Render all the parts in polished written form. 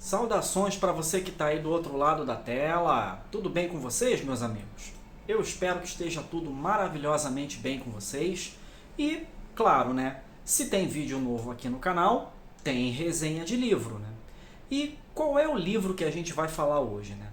Saudações para você que está aí do outro lado da tela. Tudo bem com vocês, meus amigos? Eu espero que esteja tudo maravilhosamente bem com vocês. E, claro, né? Se tem vídeo novo aqui no canal, tem resenha de livro, né? E qual é o livro que a gente vai falar hoje, né?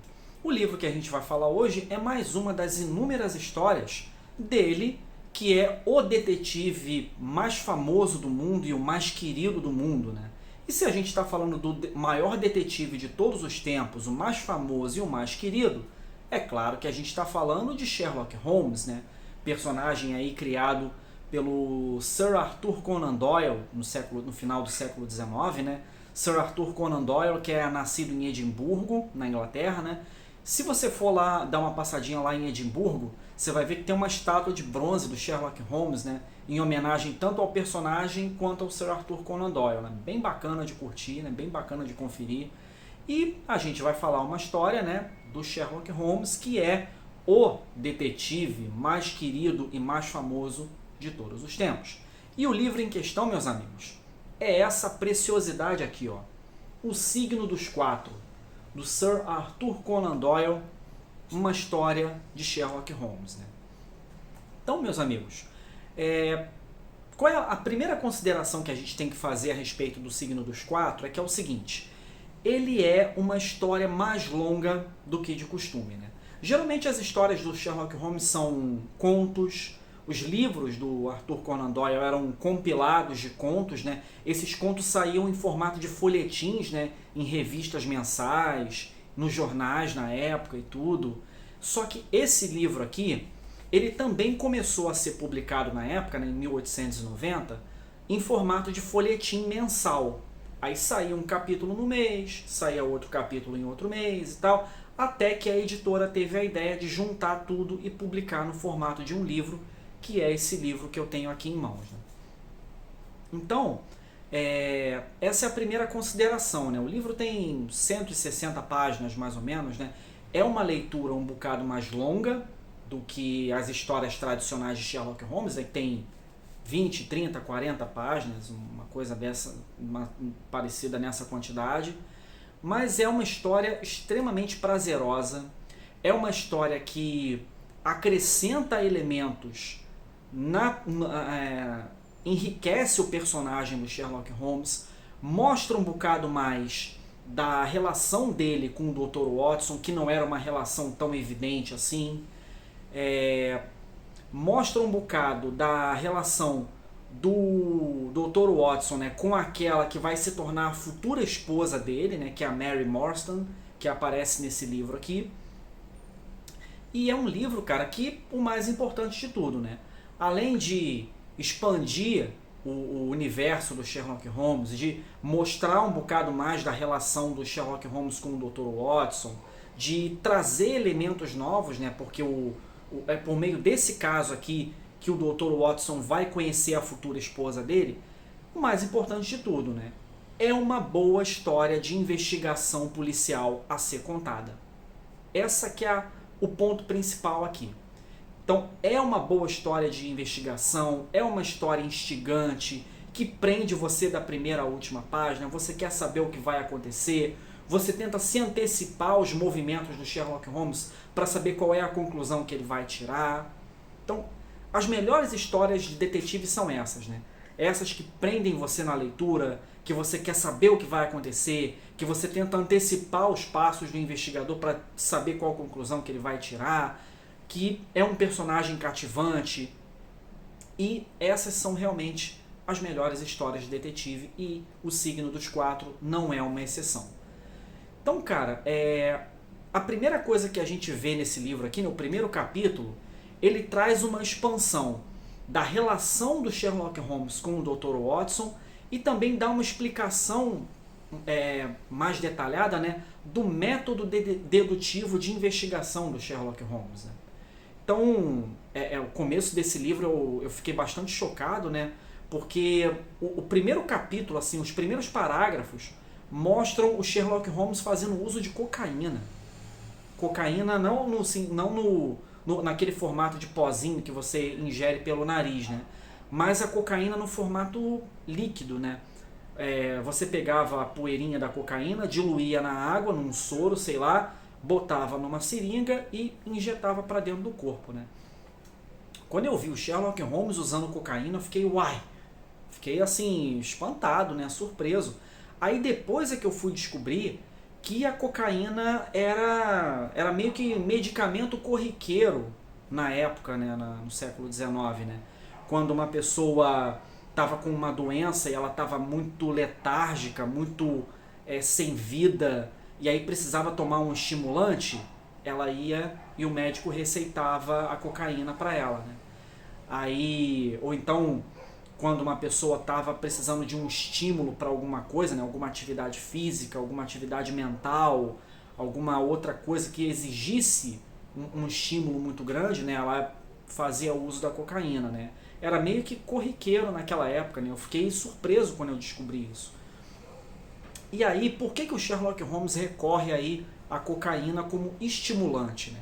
O livro que a gente vai falar hoje é mais uma das inúmeras histórias dele, que é o detetive mais famoso do mundo e o mais querido do mundo, né? E se a gente está falando do maior detetive de todos os tempos, o mais famoso e o mais querido, é claro que a gente está falando de Sherlock Holmes, né? Personagem aí criado pelo Sir Arthur Conan Doyle no final do século XIX, né? Sir Arthur Conan Doyle, que é nascido em Edimburgo, na Inglaterra, né? Se você for lá dar uma passadinha lá em Edimburgo, você vai ver que tem uma estátua de bronze do Sherlock Holmes, né? Em homenagem tanto ao personagem quanto ao Sir Arthur Conan Doyle, né? Bem bacana de curtir, né? Bem bacana de conferir. E a gente vai falar uma história, né, do Sherlock Holmes, que é o detetive mais querido e mais famoso de todos os tempos. E o livro em questão, meus amigos, é essa preciosidade aqui, ó, O Signo dos Quatro, do Sir Arthur Conan Doyle, uma história de Sherlock Holmes, né? Então, meus amigos, qual é a primeira consideração que a gente tem que fazer a respeito do Signo dos Quatro? É que é o seguinte: ele é uma história mais longa do que de costume, né? Geralmente as histórias do Sherlock Holmes são contos. Os livros do Arthur Conan Doyle eram compilados de contos, né? Esses contos saíam em formato de folhetins, né? Em revistas mensais, nos jornais na época e tudo. Só que esse livro aqui, ele também começou a ser publicado na época, né, em 1890, em formato de folhetim mensal. Aí saía um capítulo no mês, saía outro capítulo em outro mês e tal, até que a editora teve a ideia de juntar tudo e publicar no formato de um livro, que é esse livro que eu tenho aqui em mãos, né? Então, essa é a primeira consideração, né? O livro tem 160 páginas, mais ou menos, né? É uma leitura um bocado mais longa do que as histórias tradicionais de Sherlock Holmes, né? Tem 20, 30, 40 páginas, uma coisa dessa, parecida nessa quantidade. Mas é uma história extremamente prazerosa. É uma história que acrescenta elementos enriquece o personagem do Sherlock Holmes, mostra um bocado mais da relação dele com o Dr. Watson, que não era uma relação tão evidente assim, mostra um bocado da relação do Dr. Watson, né, com aquela que vai se tornar a futura esposa dele, né, que é a Mary Morstan, que aparece nesse livro aqui. E é um livro, cara, que o mais importante de tudo, né? Além de expandir o universo do Sherlock Holmes, de mostrar um bocado mais da relação do Sherlock Holmes com o Dr. Watson, de trazer elementos novos, né? Porque é por meio desse caso aqui que o Dr. Watson vai conhecer a futura esposa dele. O mais importante de tudo, né? É uma boa história de investigação policial a ser contada. Essa que é o ponto principal aqui. Então, é uma boa história de investigação, é uma história instigante, que prende você da primeira à última página, você quer saber o que vai acontecer, você tenta se antecipar aos movimentos do Sherlock Holmes para saber qual é a conclusão que ele vai tirar. Então, as melhores histórias de detetive são essas, né? Essas que prendem você na leitura, que você quer saber o que vai acontecer, que você tenta antecipar os passos do investigador para saber qual a conclusão que ele vai tirar, que é um personagem cativante. E essas são realmente as melhores histórias de detetive, e O Signo dos Quatro não é uma exceção. Então, cara, a primeira coisa que a gente vê nesse livro aqui, no primeiro capítulo, ele traz uma expansão da relação do Sherlock Holmes com o Dr. Watson e também dá uma explicação mais detalhada, né, do método dedutivo de investigação do Sherlock Holmes, né? Então, o começo desse livro eu fiquei bastante chocado, né? Porque o primeiro capítulo, assim, os primeiros parágrafos mostram o Sherlock Holmes fazendo uso de cocaína. Cocaína não naquele formato de pozinho que você ingere pelo nariz, né? Mas a cocaína no formato líquido, né? você pegava a poeirinha da cocaína, diluía na água, num soro, sei lá, botava numa seringa e injetava para dentro do corpo, né? Quando eu vi o Sherlock Holmes usando cocaína, eu fiquei, uai, fiquei assim, espantado, né, surpreso. Aí depois é que eu fui descobrir que a cocaína era meio que medicamento corriqueiro na época, né, no século XIX, né? Quando uma pessoa estava com uma doença e ela estava muito letárgica, muito sem vida, e aí precisava tomar um estimulante, ela ia e o médico receitava a cocaína para ela, né? Aí, ou então, quando uma pessoa estava precisando de um estímulo para alguma coisa, né, alguma atividade física, alguma atividade mental, alguma outra coisa que exigisse um estímulo muito grande, né, ela fazia uso da cocaína, né? Era meio que corriqueiro naquela época, né? Eu fiquei surpreso quando eu descobri isso. E aí, por que o Sherlock Holmes recorre aí à cocaína como estimulante, né?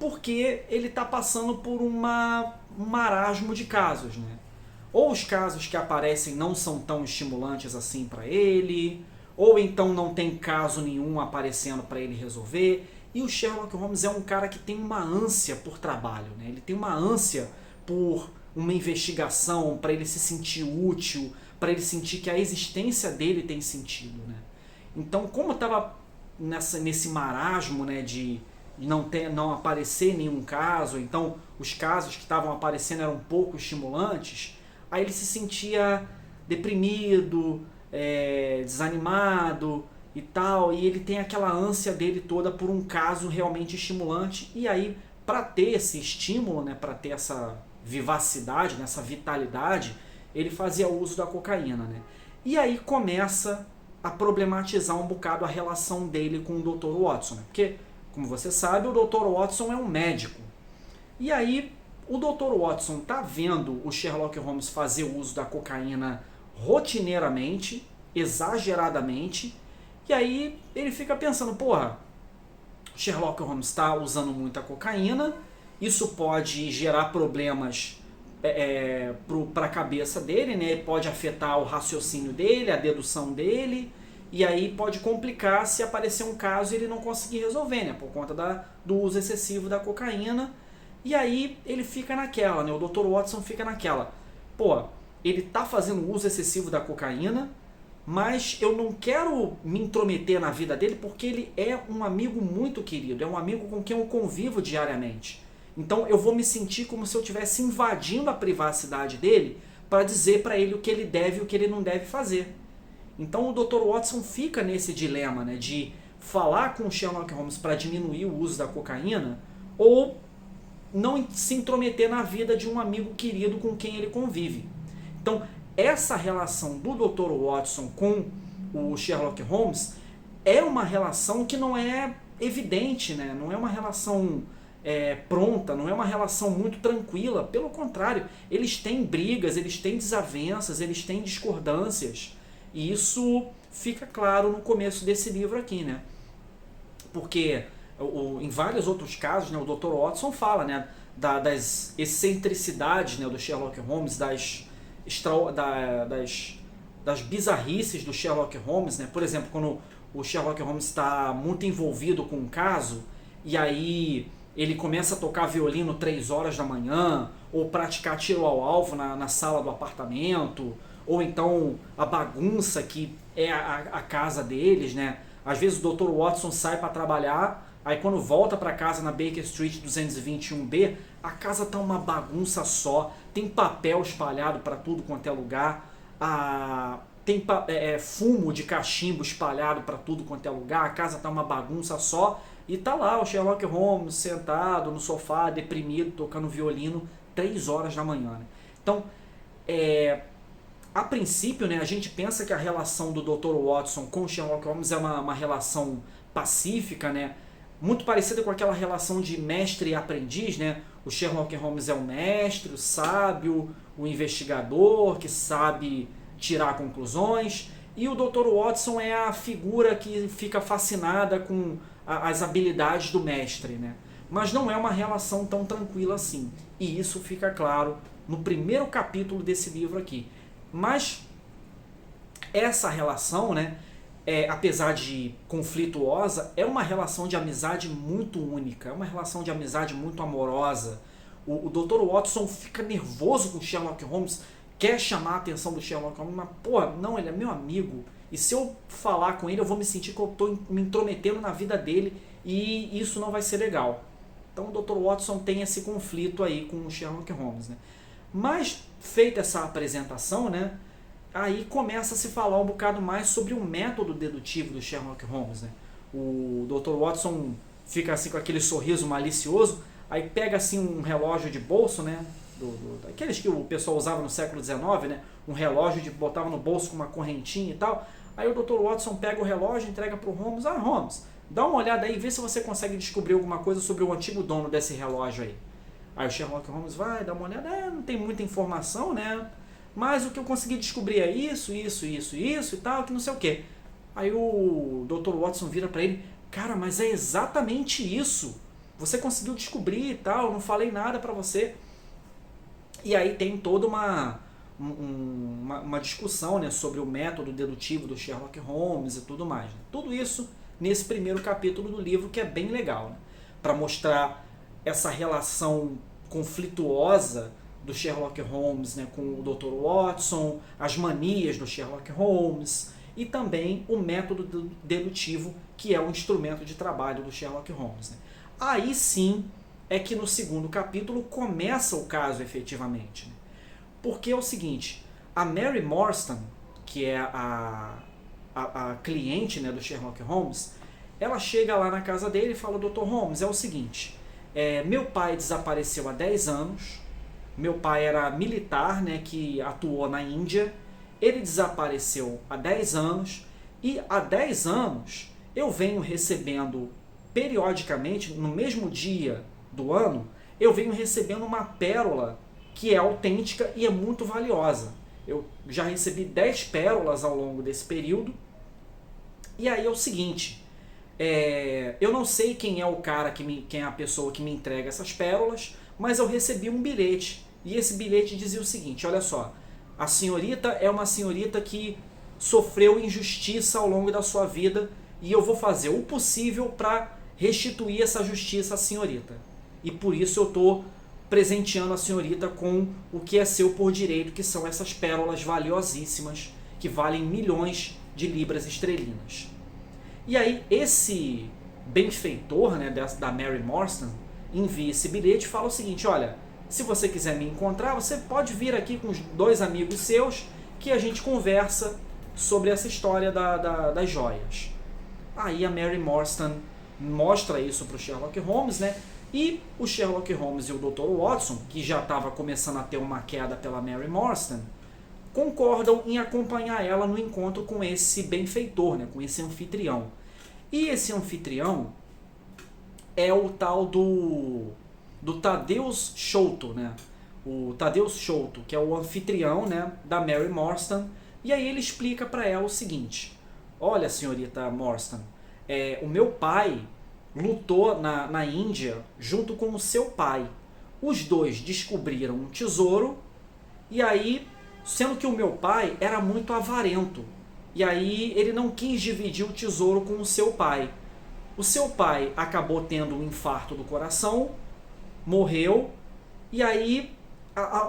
Porque ele está passando por um marasmo de casos, né? Ou os casos que aparecem não são tão estimulantes assim para ele, ou então não tem caso nenhum aparecendo para ele resolver. E o Sherlock Holmes é um cara que tem uma ânsia por trabalho, né? Ele tem uma ânsia por uma investigação, para ele se sentir útil, para ele sentir que a existência dele tem sentido, né? Então, como estava nesse marasmo, né, de não aparecer nenhum caso, então os casos que estavam aparecendo eram pouco estimulantes, aí ele se sentia deprimido, desanimado e tal, e ele tem aquela ânsia dele toda por um caso realmente estimulante, e aí para ter esse estímulo, né, para ter essa vivacidade, né, essa vitalidade, ele fazia uso da cocaína, né? E aí começa a problematizar um bocado a relação dele com o Dr. Watson, né? Porque, como você sabe, o Dr. Watson é um médico. E aí o Dr. Watson tá vendo o Sherlock Holmes fazer uso da cocaína rotineiramente, exageradamente, e aí ele fica pensando, porra, Sherlock Holmes está usando muita cocaína, isso pode gerar problemas para a cabeça dele, né? Pode afetar o raciocínio dele, a dedução dele, e aí pode complicar se aparecer um caso e ele não conseguir resolver, né? Por conta do uso excessivo da cocaína. E aí ele fica naquela, né? O Dr. Watson fica naquela, pô, ele tá fazendo uso excessivo da cocaína, mas eu não quero me intrometer na vida dele porque ele é um amigo muito querido, é um amigo com quem eu convivo diariamente. Então eu vou me sentir como se eu estivesse invadindo a privacidade dele para dizer para ele o que ele deve e o que ele não deve fazer. Então o Dr. Watson fica nesse dilema, né, de falar com o Sherlock Holmes para diminuir o uso da cocaína ou não se intrometer na vida de um amigo querido com quem ele convive. Então essa relação do Dr. Watson com o Sherlock Holmes é uma relação que não é evidente, né? Não é uma relação pronta, não é uma relação muito tranquila. Pelo contrário, eles têm brigas, eles têm desavenças, eles têm discordâncias. E isso fica claro no começo desse livro aqui, né? Porque em vários outros casos, né, o Dr. Watson fala, né, das excentricidades, né, do Sherlock Holmes, das bizarrices do Sherlock Holmes, né? Por exemplo, quando o Sherlock Holmes está muito envolvido com um caso e aí ele começa a tocar violino 3 horas da manhã, ou praticar tiro ao alvo na sala do apartamento, ou então a bagunça que é a casa deles, né? Às vezes o Dr. Watson sai para trabalhar, aí quando volta para casa na Baker Street 221B, a casa tá uma bagunça só, tem papel espalhado para tudo quanto é lugar, tem fumo de cachimbo espalhado para tudo quanto é lugar, a casa tá uma bagunça só, e tá lá o Sherlock Holmes sentado no sofá, deprimido, tocando violino 3 horas da manhã, né? Então, a princípio, né, a gente pensa que a relação do Dr. Watson com o Sherlock Holmes é uma relação pacífica, né? Muito parecida com aquela relação de mestre e aprendiz, né? O Sherlock Holmes é o mestre, o sábio, o investigador que sabe tirar conclusões, e o Dr. Watson é a figura que fica fascinada com as habilidades do mestre, né? Mas não é uma relação tão tranquila assim, e isso fica claro no primeiro capítulo desse livro aqui. Mas essa relação, né, apesar de conflituosa, é uma relação de amizade muito única, é uma relação de amizade muito amorosa. O Dr. Watson fica nervoso com o Sherlock Holmes, quer chamar a atenção do Sherlock Holmes, mas, pô, não, ele é meu amigo, e se eu falar com ele, eu vou me sentir que eu estou me intrometendo na vida dele, e isso não vai ser legal. Então o Dr. Watson tem esse conflito aí com o Sherlock Holmes, né? Mas, feita essa apresentação, né, aí começa a se falar um bocado mais sobre o método dedutivo do Sherlock Holmes, né? O Dr. Watson fica assim com aquele sorriso malicioso, aí pega assim um relógio de bolso, né? Aqueles que o pessoal usava no século XIX, né? Um relógio de botava no bolso com uma correntinha e tal. Aí o Dr. Watson pega o relógio, entrega para o Holmes. Ah, Holmes, dá uma olhada aí e vê se você consegue descobrir alguma coisa sobre o antigo dono desse relógio aí. Aí o Sherlock Holmes vai, dá uma olhada, não tem muita informação, né? Mas o que eu consegui descobrir é isso e tal, que não sei o que. Aí o Dr. Watson vira para ele, cara, mas é exatamente isso. Você conseguiu descobrir e tal, não falei nada para você. E aí tem toda uma discussão, né, sobre o método dedutivo do Sherlock Holmes e tudo mais. Né? Tudo isso nesse primeiro capítulo do livro, que é bem legal, né? Para mostrar essa relação conflituosa do Sherlock Holmes, né, com o Dr. Watson, as manias do Sherlock Holmes e também o método dedutivo, que é o instrumento de trabalho do Sherlock Holmes. Né? Aí sim é que no segundo capítulo começa o caso efetivamente. Né? Porque é o seguinte, a Mary Morstan, que é a cliente, né, do Sherlock Holmes, ela chega lá na casa dele e fala, Dr. Holmes, é o seguinte, meu pai desapareceu há 10 anos, meu pai era militar, né, que atuou na Índia, ele desapareceu há 10 anos e há 10 anos eu venho recebendo periodicamente, no mesmo dia do ano, eu venho recebendo uma pérola que é autêntica e é muito valiosa. Eu já recebi 10 pérolas ao longo desse período. E aí é o seguinte, eu não sei quem é o cara, quem é a pessoa que me entrega essas pérolas, mas eu recebi um bilhete. E esse bilhete dizia o seguinte, olha só, a senhorita é uma senhorita que sofreu injustiça ao longo da sua vida e eu vou fazer o possível para restituir essa justiça à senhorita. E por isso eu estou presenteando a senhorita com o que é seu por direito, que são essas pérolas valiosíssimas, que valem milhões de libras esterlinas. E aí esse benfeitor, né, da Mary Morstan envia esse bilhete e fala o seguinte, olha, se você quiser me encontrar, você pode vir aqui com os 2 amigos seus que a gente conversa sobre essa história das joias. Aí a Mary Morstan mostra isso para o Sherlock Holmes, né? E o Sherlock Holmes e o Dr. Watson, que já estava começando a ter uma queda pela Mary Morstan, concordam em acompanhar ela no encontro com esse benfeitor, né? Com esse anfitrião. E esse anfitrião é o tal do Thaddeus Sholto, né? O Thaddeus Sholto, que é o anfitrião, né, da Mary Morstan. E aí ele explica para ela o seguinte, olha, senhorita Morstan, o meu pai lutou na Índia junto com o seu pai. Os dois descobriram um tesouro e aí, sendo que o meu pai era muito avarento, e aí ele não quis dividir o tesouro com o seu pai. O seu pai acabou tendo um infarto do coração, morreu, e aí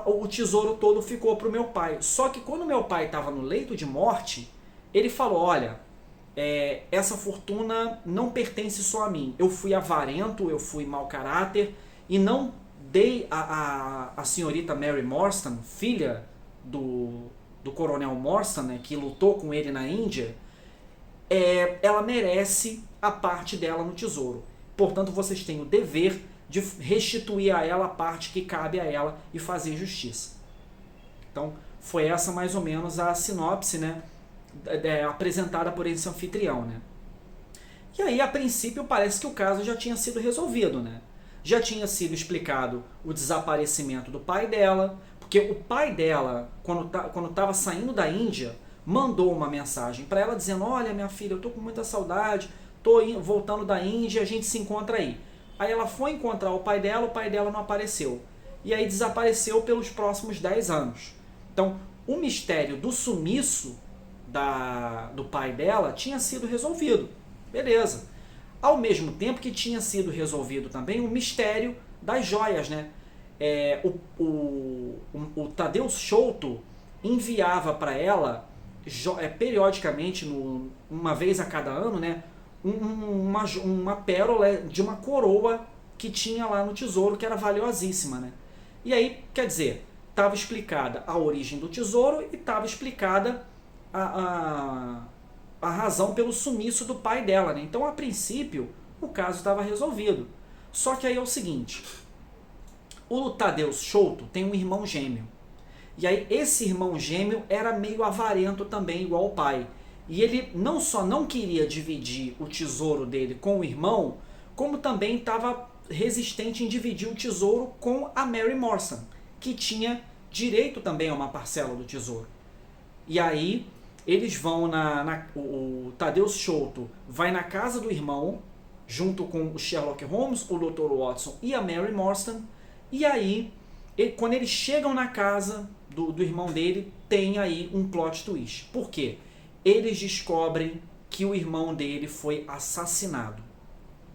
o tesouro todo ficou para o meu pai. Só que quando meu pai estava no leito de morte, ele falou, olha, essa fortuna não pertence só a mim. Eu fui avarento, eu fui mau caráter e não dei a senhorita Mary Morstan, filha do coronel Morstan, né, que lutou com ele na Índia, ela merece a parte dela no tesouro. Portanto, vocês têm o dever de restituir a ela a parte que cabe a ela e fazer justiça. Então, foi essa mais ou menos a sinopse, né, apresentada por esse anfitrião, né? E aí, a princípio, parece que o caso já tinha sido resolvido, né? Já tinha sido explicado o desaparecimento do pai dela, porque o pai dela, quando estava saindo da Índia, mandou uma mensagem para ela dizendo, olha, minha filha, eu tô com muita saudade, tô voltando da Índia, a gente se encontra aí. Aí ela foi encontrar o pai dela não apareceu. E aí desapareceu pelos próximos 10 anos. Então, o mistério do sumiço do pai dela tinha sido resolvido. Beleza. Ao mesmo tempo que tinha sido resolvido também o mistério das joias, né? O Tadeu Souto enviava para ela periodicamente, uma vez a cada ano, né, uma pérola de uma coroa que tinha lá no tesouro, que era valiosíssima, né? E aí, quer dizer, estava explicada a origem do tesouro e estava explicada a razão pelo sumiço do pai dela, né? Então, a princípio, o caso estava resolvido. Só que aí é o seguinte, o Tadeu Souto tem um irmão gêmeo. E aí esse irmão gêmeo era meio avarento também, igual o pai. E ele não só não queria dividir o tesouro dele com o irmão, como também estava resistente em dividir o tesouro com a Mary Morstan, que tinha direito também a uma parcela do tesouro. E aí eles vão o Tadeu Souto vai na casa do irmão, junto com o Sherlock Holmes, o Dr. Watson e a Mary Morstan. E aí, quando eles chegam na casa do irmão dele, tem aí um plot twist. Por quê? Eles descobrem que o irmão dele foi assassinado.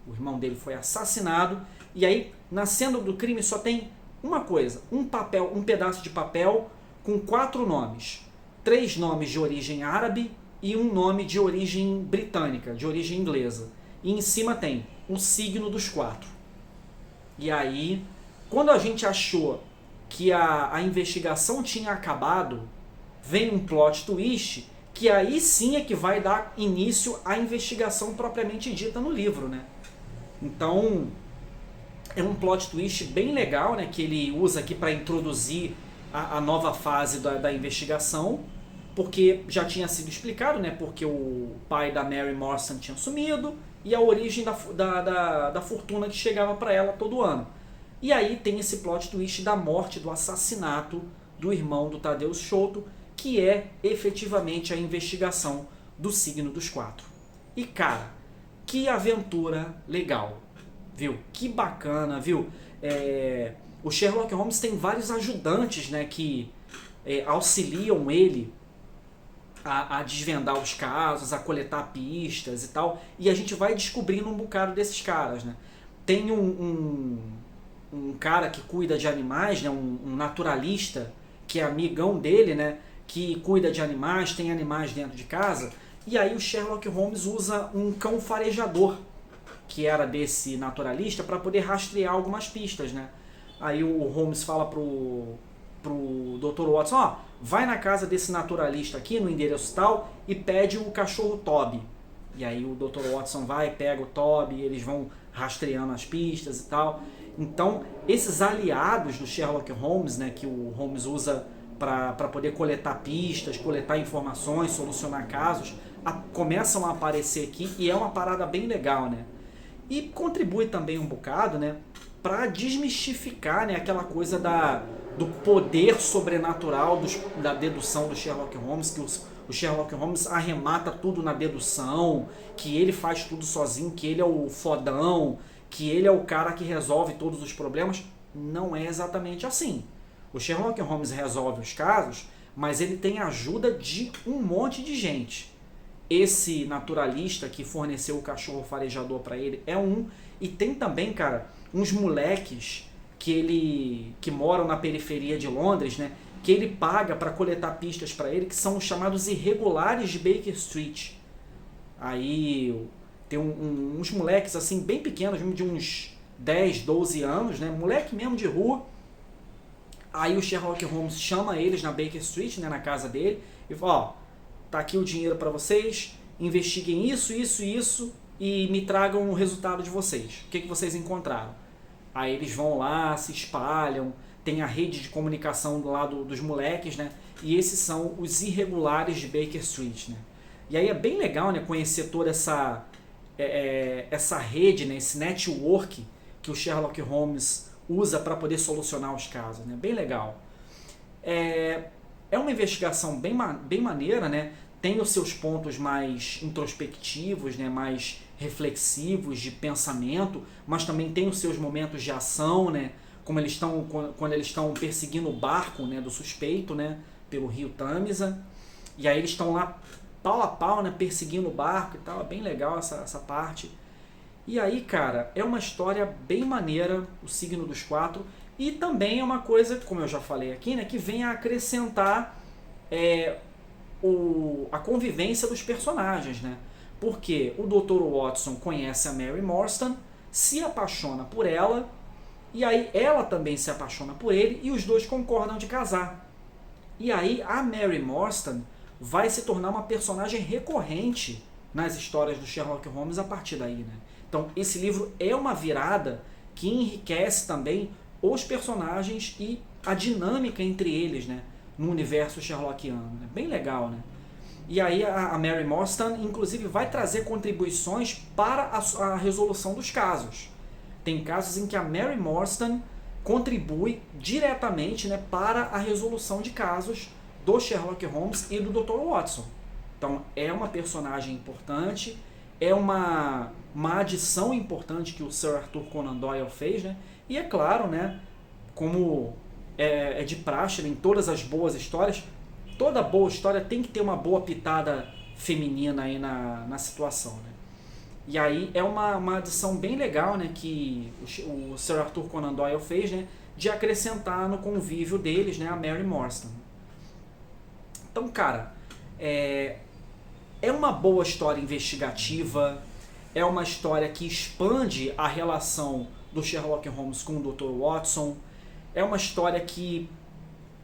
O irmão dele foi assassinado, e aí, na cena do crime, só tem uma coisa, um pedaço de papel com 4 nomes. 3 nomes de origem árabe e um nome de origem britânica, de origem inglesa. E em cima tem o signo dos 4. E aí, quando a gente achou que a investigação tinha acabado, vem um plot twist, que aí sim é que vai dar início à investigação propriamente dita no livro, né? Então, é um plot twist bem legal, né, que ele usa aqui para introduzir a nova fase da investigação, porque já tinha sido explicado, né, porque o pai da Mary Morstan tinha sumido e a origem da fortuna que chegava para ela todo ano. E aí tem esse plot twist da morte, do assassinato do irmão do Tadeu Souto, que é efetivamente a investigação do signo dos 4. E cara, que aventura legal, viu? Que bacana, viu? O Sherlock Holmes tem vários ajudantes, né, que auxiliam ele a desvendar os casos, a coletar pistas e tal. E a gente vai descobrindo um bocado desses caras, né? Tem um cara que cuida de animais, né, um naturalista, que é amigão dele, né, que cuida de animais, tem animais dentro de casa, e aí o Sherlock Holmes usa um cão farejador, que era desse naturalista, para poder rastrear algumas pistas, né. Aí o Holmes fala pro Dr. Watson, vai na casa desse naturalista aqui, no endereço tal, e pede o cachorro Toby. E aí o Dr. Watson vai, pega o Toby, eles vão rastreando as pistas e tal. Então, esses aliados do Sherlock Holmes, né, que o Holmes usa para poder coletar pistas, coletar informações, solucionar casos, começam a aparecer aqui, e é uma parada bem legal, né? E contribui também um bocado, né, para desmistificar, né, aquela coisa do poder sobrenatural da dedução do Sherlock Holmes, que o Sherlock Holmes arremata tudo na dedução, que ele faz tudo sozinho, que ele é o fodão, que ele é o cara que resolve todos os problemas. Não é exatamente assim. O Sherlock Holmes resolve os casos, mas ele tem a ajuda de um monte de gente. Esse naturalista que forneceu o cachorro farejador para ele é um, e tem também, cara, uns moleques que moram na periferia de Londres, né, que ele paga para coletar pistas para ele, que são os chamados irregulares de Baker Street. Aí tem uns moleques assim bem pequenos, de uns 10, 12 anos, né, moleque mesmo de rua. Aí o Sherlock Holmes chama eles na Baker Street, né, na casa dele, e fala, tá aqui o dinheiro para vocês, investiguem isso, isso e isso, e me tragam o resultado de vocês. O que vocês encontraram? Aí eles vão lá, se espalham, tem a rede de comunicação do lado dos moleques, né? E esses são os irregulares de Baker Street, né? E aí é bem legal, né, conhecer toda essa rede, né, esse network que o Sherlock Holmes usa para poder solucionar os casos, né? Bem legal. É uma investigação bem maneira, né? Tem os seus pontos mais introspectivos, né, mais reflexivos, de pensamento, mas também tem os seus momentos de ação, né, como quando eles estão perseguindo o barco, né, do suspeito, né, pelo rio Tamisa, e aí eles estão lá pau a pau, né, perseguindo o barco e tal, é bem legal essa parte. E aí, cara, é uma história bem maneira, o Signo dos Quatro, e também é uma coisa, como eu já falei aqui, né, que vem a acrescentar a convivência dos personagens, né? Porque o Dr. Watson conhece a Mary Morstan, se apaixona por ela, e aí ela também se apaixona por ele, e os dois concordam de casar. E aí a Mary Morstan vai se tornar uma personagem recorrente nas histórias do Sherlock Holmes a partir daí, né? Então esse livro é uma virada que enriquece também os personagens e a dinâmica entre eles, né, no universo Sherlockiano. É bem legal, né? E aí a Mary Morstan, inclusive, vai trazer contribuições para a resolução dos casos. Tem casos em que a Mary Morstan contribui diretamente, né, para a resolução de casos do Sherlock Holmes e do Dr. Watson. Então é uma personagem importante, é uma adição importante que o Sir Arthur Conan Doyle fez, né? E é claro, né, como é de praxe, né, em todas as boas histórias, toda boa história tem que ter uma boa pitada feminina aí na situação, né? E aí é uma adição bem legal, né, que o Sir Arthur Conan Doyle fez, né, de acrescentar no convívio deles, né, a Mary Morstan. Então, cara, é uma boa história investigativa, é uma história que expande a relação do Sherlock Holmes com o Dr. Watson, é uma história que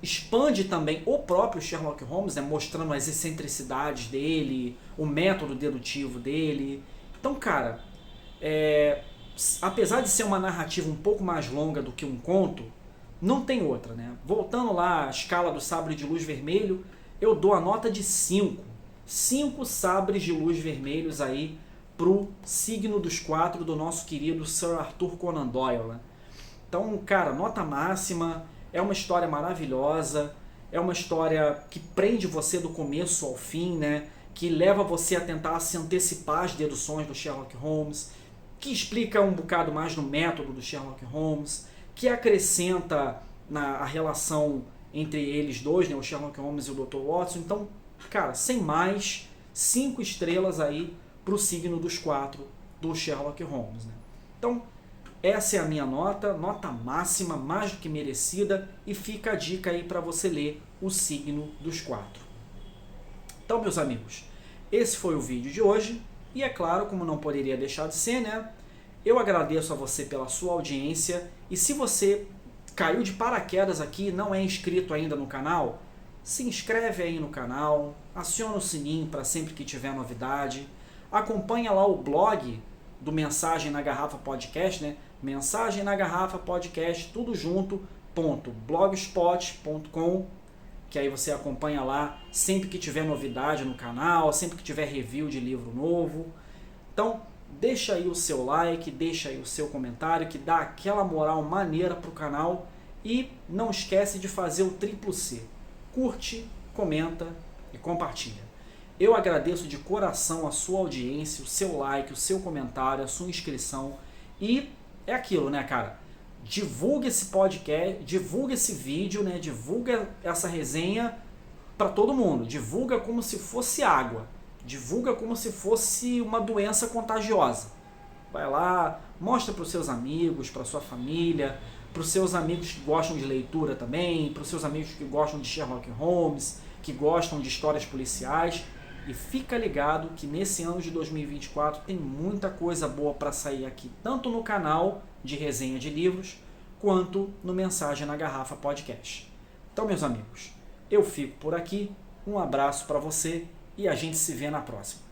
expande também o próprio Sherlock Holmes, né, mostrando as excentricidades dele, o método dedutivo dele. Então, cara, apesar de ser uma narrativa um pouco mais longa do que um conto, não tem outra, né? Voltando lá à escala do sabre de luz vermelho, eu dou a nota de 5. 5 sabres de luz vermelhos aí pro Signo dos Quatro do nosso querido Sir Arthur Conan Doyle, né? Então, cara, nota máxima, é uma história maravilhosa, é uma história que prende você do começo ao fim, né? Que leva você a tentar se antecipar às deduções do Sherlock Holmes, que explica um bocado mais no método do Sherlock Holmes, que acrescenta a relação entre eles dois, né, o Sherlock Holmes e o Dr. Watson. Então, cara, sem mais, 5 estrelas aí para o Signo dos Quatro do Sherlock Holmes, né? Então, essa é a minha nota máxima, mais do que merecida, e fica a dica aí para você ler o Signo dos Quatro. Então, meus amigos, esse foi o vídeo de hoje, e é claro, como não poderia deixar de ser, né, eu agradeço a você pela sua audiência, e se você caiu de paraquedas aqui e não é inscrito ainda no canal, se inscreve aí no canal, aciona o sininho para sempre que tiver novidade, acompanha lá o blog do Mensagem na Garrafa Podcast, né, Mensagem na Garrafa Podcast, tudo junto, .blogspot.com, que aí você acompanha lá sempre que tiver novidade no canal, sempre que tiver review de livro novo. Então, deixa aí o seu like, deixa aí o seu comentário, que dá aquela moral maneira pro canal, e não esquece de fazer o triplo C. Curte, comenta e compartilha. Eu agradeço de coração a sua audiência, o seu like, o seu comentário, a sua inscrição, e é aquilo, né, cara? Divulga esse podcast, divulga esse vídeo, né? Divulga essa resenha para todo mundo. Divulga como se fosse água. Divulga como se fosse uma doença contagiosa. Vai lá, mostra para os seus amigos, para sua família, para os seus amigos que gostam de leitura também, para os seus amigos que gostam de Sherlock Holmes, que gostam de histórias policiais. E fica ligado que nesse ano de 2024 tem muita coisa boa para sair aqui, tanto no canal de resenha de livros, quanto no Mensagem na Garrafa Podcast. Então, meus amigos, eu fico por aqui, um abraço para você e a gente se vê na próxima.